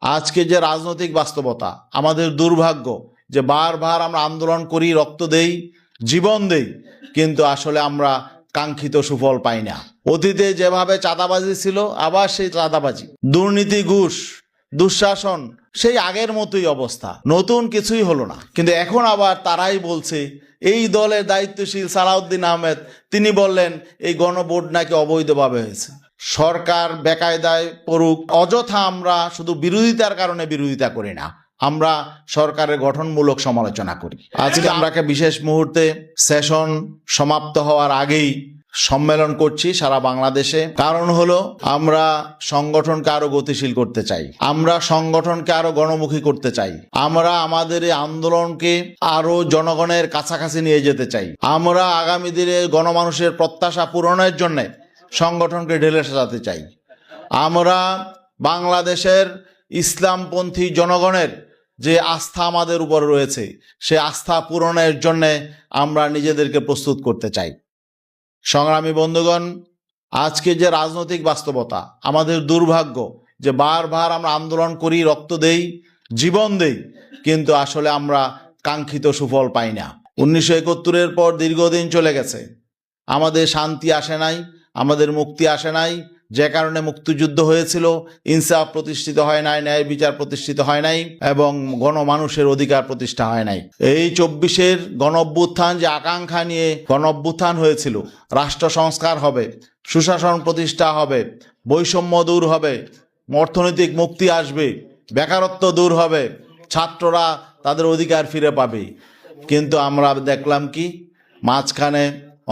আজকে যে রাজনৈতিক বাস্তবতা, আমাদের দুর্ভাগ্য যে বারবার আমরা আন্দোলন করি, রক্ত দেই, জীবন দেই, কিন্তু আসলে আমরা কাঙ্ক্ষিত সুফল পাই না। অতীতে যেভাবে চাঁদাবাজি ছিল, আবার সেই চাঁদাবাজি, দুর্নীতি, ঘুষ, দুঃশাসন সেই আগের মতোই অবস্থা, নতুন কিছুই হলো না। কিন্তু এখন আবার তারাই বলছে, এই দলের দায়িত্বশীল সালাউদ্দিন আহমেদ তিনি বললেন এই গণভোট নাকি অবৈধভাবে হয়েছে। সরকার বেকায়দায় পড়ুক, অযথা আমরা শুধু বিরোধিতার কারণে বিরোধিতা করি না, আমরা সরকারের গঠনমূলক সমালোচনা করি। আজকে আমরা একটা বিশেষ মুহূর্তে সেশন সমাপ্ত হওয়ার আগেই সম্মেলন করছি সারা বাংলাদেশে। কারণ হলো আমরা সংগঠনকে আরো গতিশীল করতে চাই, আমরা সংগঠনকে আরো গণমুখী করতে চাই, আমরা আমাদের এই আন্দোলনকে আরো জনগণের কাছাকাছি নিয়ে যেতে চাই। আমরা আগামী দিনে গণমানুষের প্রত্যাশা পূরণের জন্য সংগঠনকে ঢেলে সাজাতে চাই। আমরা বাংলাদেশের ইসলামপন্থী জনগণের যে আস্থা আমাদের উপর রয়েছে, সে আস্থা পূরণের জন্য আমরা নিজেদেরকে প্রস্তুত করতে চাই। সংগ্রামী বন্ধুগণ, আজকে যে রাজনৈতিক বাস্তবতা, আমাদের দুর্ভাগ্য যে বারবার আমরা আন্দোলন করি, রক্ত দেই, জীবন দেই, কিন্তু আসলে আমরা কাঙ্ক্ষিত সুফল পাই না। 1971-এর পর দীর্ঘদিন চলে গেছে, আমাদের শান্তি আসে নাই, আমাদের মুক্তি আসে নাই, যে কারণে মুক্তিযুদ্ধ হয়েছিল, ইনসাফ প্রতিষ্ঠিত হয় নাই, ন্যায় বিচার প্রতিষ্ঠিত হয় নাই, এবং গণমানুষের অধিকার প্রতিষ্ঠা হয় নাই। এই 24-এর গণ অভ্যুত্থান যে আকাঙ্ক্ষা নিয়ে গণ অভ্যুত্থান হয়েছিল, রাষ্ট্র সংস্কার হবে, সুশাসন প্রতিষ্ঠা হবে, বৈষম্য দূর হবে, অর্থনৈতিক মুক্তি আসবে, বেকারত্ব দূর হবে, ছাত্ররা তাদের অধিকার ফিরে পাবে, কিন্তু আমরা দেখলাম কি, মাঝখানে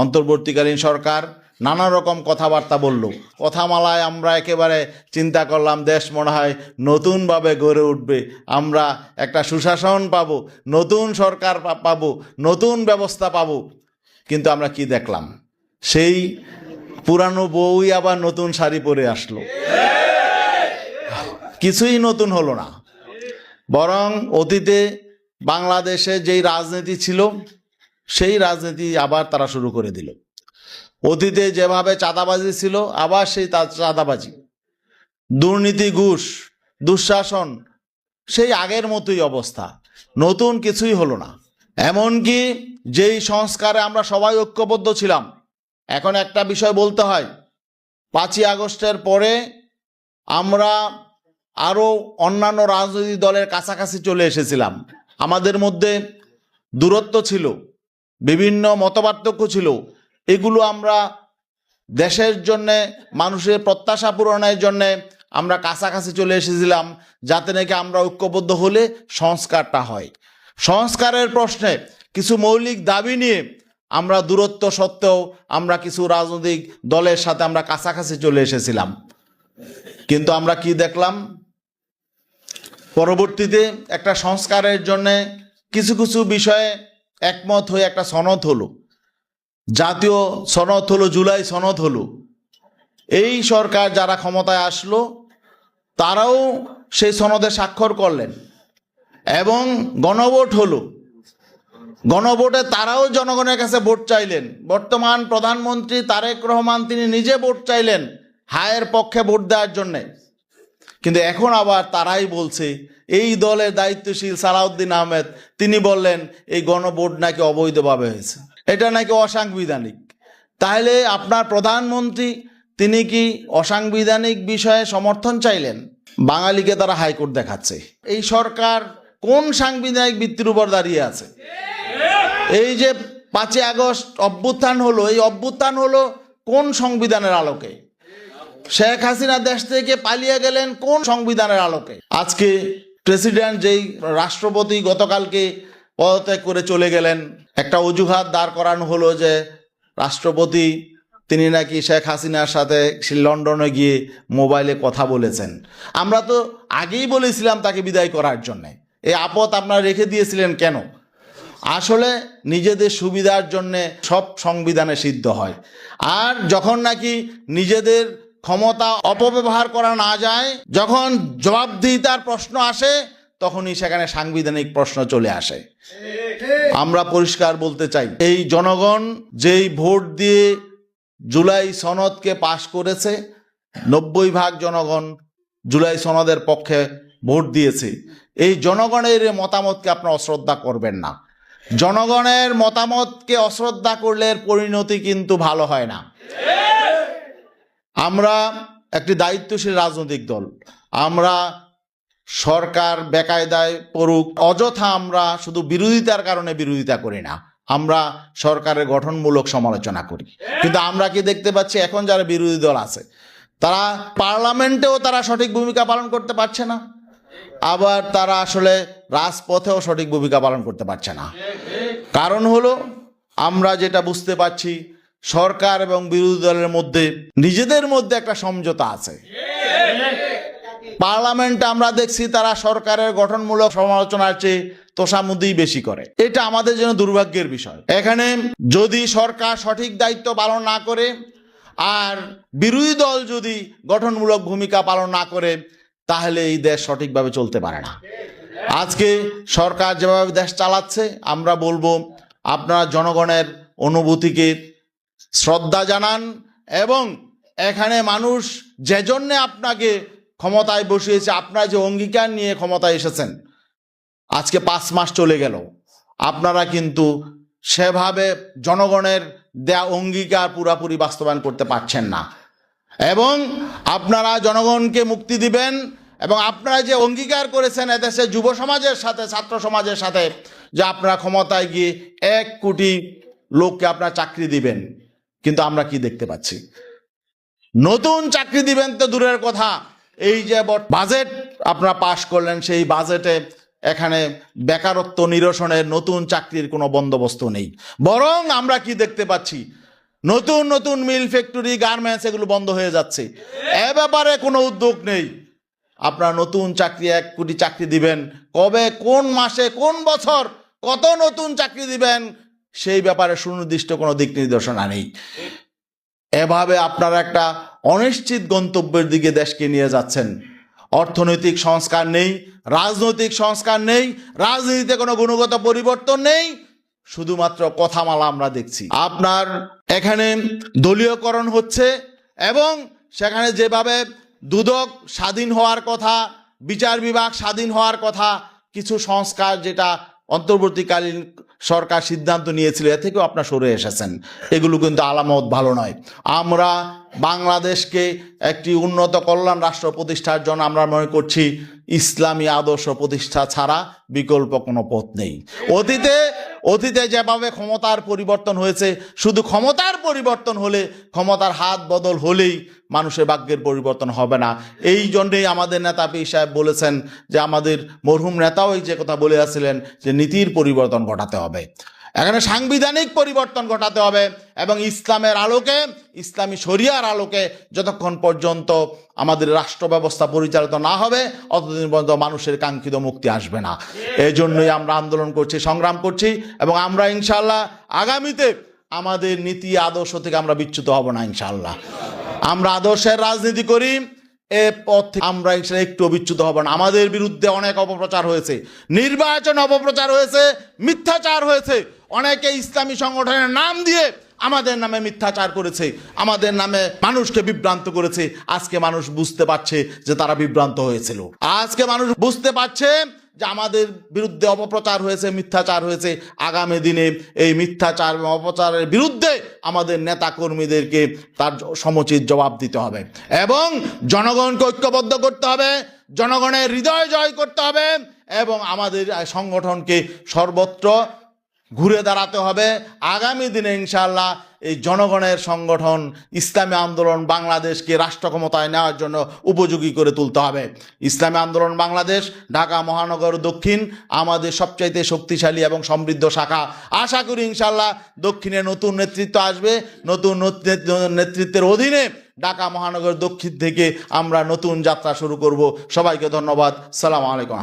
অন্তর্বর্তীকালীন সরকার নানা রকম কথাবার্তা বলল। কথামালায় আমরা একেবারে চিন্তা করলাম দেশ মনে হয় নতুনভাবে গড়ে উঠবে, আমরা একটা সুশাসন পাবো, নতুন সরকার পাবো, নতুন ব্যবস্থা পাবো। কিন্তু আমরা কি দেখলাম, সেই পুরানো বউই আবার নতুন শাড়ি পরে আসলো, কিছুই নতুন হলো না। বরং অতীতে বাংলাদেশে যেই রাজনীতি ছিল, সেই রাজনীতি আবার তারা শুরু করে দিল। অতীতে যেভাবে চাঁদাবাজি ছিল, আবার সেই চাঁদাবাজি, দুর্নীতি, ঘুষ, দুঃশাসন সেই আগের মতোই অবস্থা, নতুন কিছুই হলো না। এমনকি যেই সংস্কারে আমরা সবাই ঐক্যবদ্ধ ছিলাম, এখন একটা বিষয় বলতে হয়, 5ই আগস্টের পরে আমরা আরও অন্যান্য রাজনৈতিক দলের কাছাকাছি চলে এসেছিলাম। আমাদের মধ্যে দূরত্ব ছিল, বিভিন্ন মতপার্থক্য ছিল, এগুলো আমরা দেশের জন্যে, মানুষের প্রত্যাশা পূরণের জন্যে আমরা কাছাকাছি চলে এসেছিলাম, যাতে নাকি আমরা ঐক্যবদ্ধ হলে সংস্কারটা হয়। সংস্কারের প্রশ্নে কিছু মৌলিক দাবি নিয়ে আমরা দূরত্ব সত্ত্বেও আমরা কিছু রাজনৈতিক দলের সাথে আমরা কাছাকাছি চলে এসেছিলাম। কিন্তু আমরা কি দেখলাম, পরবর্তীতে একটা সংস্কারের জন্যে কিছু কিছু বিষয়ে একমত হয়ে একটা সনদ হলো, জাতীয় সনদ হলো, জুলাই সনদ হলো। এই সরকার যারা ক্ষমতায় আসলো, তারাও সেই সনদে স্বাক্ষর করলেন এবং গণভোট হলো। গণভোটে তারাও জনগণের কাছে ভোট চাইলেন। বর্তমান প্রধানমন্ত্রী তারেক রহমান তিনি নিজে ভোট চাইলেন হায়ের পক্ষে ভোট দেওয়ার জন্যে। কিন্তু এখন আবার তারাই বলছে, এই দলের দায়িত্বশীল সালাউদ্দিন আহমেদ তিনি বললেন এই গণভোট নাকি অবৈধভাবে হয়েছে, এটা নাকি অসাংবিধানিক। তাহলে আপনার প্রধানমন্ত্রী তিনি কি অসাংবিধানিক বিষয়ে সমর্থন চাইলেন? বাঙালিকে তারা হাইকোর্ট দেখাচ্ছে। এই সরকার কোন সাংবিধানিক ভিত্তির উপর দাঁড়িয়ে আছে? এই যে 5ই আগস্ট অভ্যুত্থান হলো, এই অভ্যুত্থান হলো কোন সংবিধানের আলোকে? শেখ হাসিনা দেশ থেকে পালিয়ে গেলেন কোন সংবিধানের আলোকে? আজকে প্রেসিডেন্ট যেই রাষ্ট্রপতি গতকালকে পদত্যাগ করে চলে গেলেন, একটা অজুহাত দাঁড় করানো হলো যে রাষ্ট্রপতি তিনি নাকি শেখ হাসিনার সাথে লন্ডনে গিয়ে মোবাইলে কথা বলেছেন। আমরা তো আগেই বলেছিলাম তাকে বিদায় করার জন্যে, এই আপদ আপনারা রেখে দিয়েছিলেন কেন? আসলে নিজেদের সুবিধার জন্যে সব সংবিধানে সিদ্ধ হয়, আর যখন নাকি নিজেদের ক্ষমতা অপব্যবহার করা না যায়, যখন জবাবদিহিতার প্রশ্ন আসে, তখনই সেখানে সাংবিধানিক প্রশ্ন চলে আসে। আমরা পরিষ্কার বলতে চাই, এই জনগণ যেই ভোট দিয়ে জুলাই সনদকে পাশ করেছে, 90% জনগণ জুলাই সনদের পক্ষে ভোট দিয়েছে, এই জনগণের মতামতকে আপনারা অশ্রদ্ধা করবেন না। জনগণের মতামতকে অশ্রদ্ধা করলে এর পরিণতি কিন্তু ভালো হয় না। আমরা একটি দায়িত্বশীল রাজনৈতিক দল, আমরা সরকার বেকায়দায় পড়ুক অযথা আমরা শুধু বিরোধিতার কারণে বিরোধিতা করি না, আমরা সরকারের গঠনমূলক সমালোচনা করি। কিন্তু আমরা কি দেখতে পাচ্ছি, এখন যারা বিরোধী দল আছে তারা পার্লামেন্টেও তারা সঠিক ভূমিকা পালন করতে পারছে না, আবার তারা আসলে রাজপথেও সঠিক ভূমিকা পালন করতে পারছে না। কারণ হলো, আমরা যেটা বুঝতে পারছি, সরকার এবং বিরোধী দলের মধ্যে নিজেদের মধ্যে একটা সমঝোতা আছে। পার্লামেন্টে আমরা দেখছি তারা সরকারের গঠনমূলক সমালোচনার চেয়ে তোষামুদি বেশি করে। এটা আমাদের জন্য দুর্ভাগ্যের বিষয়। এখানে যদি সরকার সঠিক দায়িত্ব পালন না করে আর বিরোধী দল যদি গঠনমূলক ভূমিকা পালন না করে, তাহলে এই দেশ সঠিকভাবে চলতে পারে না। আজকে সরকার যেভাবে দেশ চালাচ্ছে, আমরা বলবো আপনারা জনগণের অনুভূতিকে শ্রদ্ধা জানান এবং এখানে মানুষ যে জন্যে আপনাকে ক্ষমতায় বসিয়েছে, আপনারা যে অঙ্গীকার নিয়ে ক্ষমতায় এসেছেন, আজকে 5 মাস চলে গেল, আপনারা কিন্তু সেভাবে জনগণের দেয়া অঙ্গীকার পুরাপুরি বাস্তবায়ন করতে পারছেন না। এবং আপনারা জনগণকে মুক্তি দিবেন এবং আপনারা যে অঙ্গীকার করেছেন এদেশে যুব সমাজের সাথে, ছাত্র সমাজের সাথে, যে আপনারা ক্ষমতায় গিয়ে 1 কোটি লোককে আপনারা চাকরি দিবেন, কিন্তু আমরা কি দেখতে পাচ্ছি? নতুন চাকরি দিবেন তো দূরের কথা, এই যে বাজেট আপনারা পাশ করলেন, সেই বাজেটে এখানে বেকারত্ব নিরসনের নতুন চাকরির কোনো বন্দোবস্ত নেই। বরং আমরা কি দেখতে পাচ্ছি, নতুন নতুন মিল, ফ্যাক্টরি, গার্মেন্টস এগুলো বন্ধ হয়ে যাচ্ছে। এ ব্যাপারে কোনো উদ্যোগ নেই। আপনারা নতুন চাকরি 1 কোটি চাকরি দিবেন, কবে, কোন মাসে, কোন বছর কত নতুন চাকরি দিবেন, সেই ব্যাপারে সুনির্দিষ্ট কোনো দিক নির্দেশনা নেই। এভাবে আপনারা একটা অনিশ্চিত গন্তব্যের দিকে দেশকে নিয়ে যাচ্ছেন। অর্থনৈতিক সংস্কার নেই, রাজনৈতিক সংস্কার নেই, রাজনীতিতে কোনো গুণগত পরিবর্তন নেই, শুধুমাত্র কথামালা আমরা দেখছি। আপনার এখানে দলীয়করণ হচ্ছে এবং সেখানে যেভাবে দুদক স্বাধীন হওয়ার কথা, বিচার বিভাগ স্বাধীন হওয়ার কথা, কিছু সংস্কার যেটা অন্তর্বর্তীকালীন সরকার সিদ্ধান্ত নিয়েছিল, এ থেকেও আপনার সরে এসেছেন। এগুলো কিন্তু আলামত ভালো নয়। আমরা বাংলাদেশকে একটি উন্নত কল্যাণ রাষ্ট্র প্রতিষ্ঠার জন্য আমরা মনে করছি ইসলামী আদর্শ প্রতিষ্ঠা ছাড়া বিকল্প কোনো পথ নেই। অতীতে যেভাবে ক্ষমতার পরিবর্তন হয়েছে, শুধু ক্ষমতার পরিবর্তন হলে, ক্ষমতার হাত বদল হলেই মানুষের ভাগ্যের পরিবর্তন হবে না। এই জন্যই আমাদের নেতা পীর সাহেব বলেছেন যে, আমাদের মরহুম নেতাও যে কথা বলে আসছিলেন যে নীতির পরিবর্তন ঘটাতে হবে, এখানে সাংবিধানিক পরিবর্তন ঘটাতে হবে এবং ইসলামের আলোকে, ইসলামী শরিয়ার আলোকে যতক্ষণ পর্যন্ত আমাদের রাষ্ট্র ব্যবস্থা পরিচালিত না হবে, অতদিন পর্যন্ত মানুষের কাঙ্ক্ষিত মুক্তি আসবে না। এই জন্যই আমরা আন্দোলন করছি, সংগ্রাম করছি এবং আমরা ইনশাআল্লাহ আগামীতে আমাদের নীতি আদর্শ থেকে আমরা বিচ্যুত হব না। ইনশাআল্লাহ আমরা আদর্শের রাজনীতি করি, এ পথ থেকে আমরা একটু বিচ্যুত হব না। আমাদের বিরুদ্ধে অনেক অপপ্রচার হয়েছে, নির্বাচন অপপ্রচার হয়েছে, মিথ্যাচার হয়েছে। অনেকে ইসলামী সংগঠনের নাম দিয়ে আমাদের নামে মিথ্যাচার করেছে, আমাদের নামে মানুষকে বিভ্রান্ত করেছে। আজকে মানুষ বুঝতে পারছে যে তারা বিভ্রান্ত হয়েছিল। আজকে মানুষ বুঝতে পারছে যে আমাদের বিরুদ্ধে অপপ্রচার হয়েছে, মিথ্যাচার হয়েছে। আগামী দিনে এই মিথ্যাচার এবং অপপ্রচারের বিরুদ্ধে আমাদের নেতা কর্মীদেরকে তার সমুচিত জবাব দিতে হবে এবং জনগণকে ঐক্যবদ্ধ করতে হবে, জনগণের হৃদয় জয় করতে হবে এবং আমাদের সংগঠনকে সর্বত্র ঘুরে দাঁড়াতে হবে। আগামী দিনে ইনশাআল্লাহ এই জনগণের সংগঠন ইসলামী আন্দোলন বাংলাদেশকে রাষ্ট্র ক্ষমতায় নেওয়ার জন্য উপযোগী করে তুলতে হবে। ইসলামী আন্দোলন বাংলাদেশ ঢাকা মহানগর দক্ষিণ আমাদের সবচাইতে শক্তিশালী এবং সমৃদ্ধ শাখা। আশা করি ইনশাআল্লাহ দক্ষিণে নতুন নেতৃত্ব আসবে, নতুন নেতৃত্বের অধীনে ঢাকা মহানগর দক্ষিণ থেকে আমরা নতুন যাত্রা শুরু করব। সবাইকে ধন্যবাদ। সালাম আলাইকুম।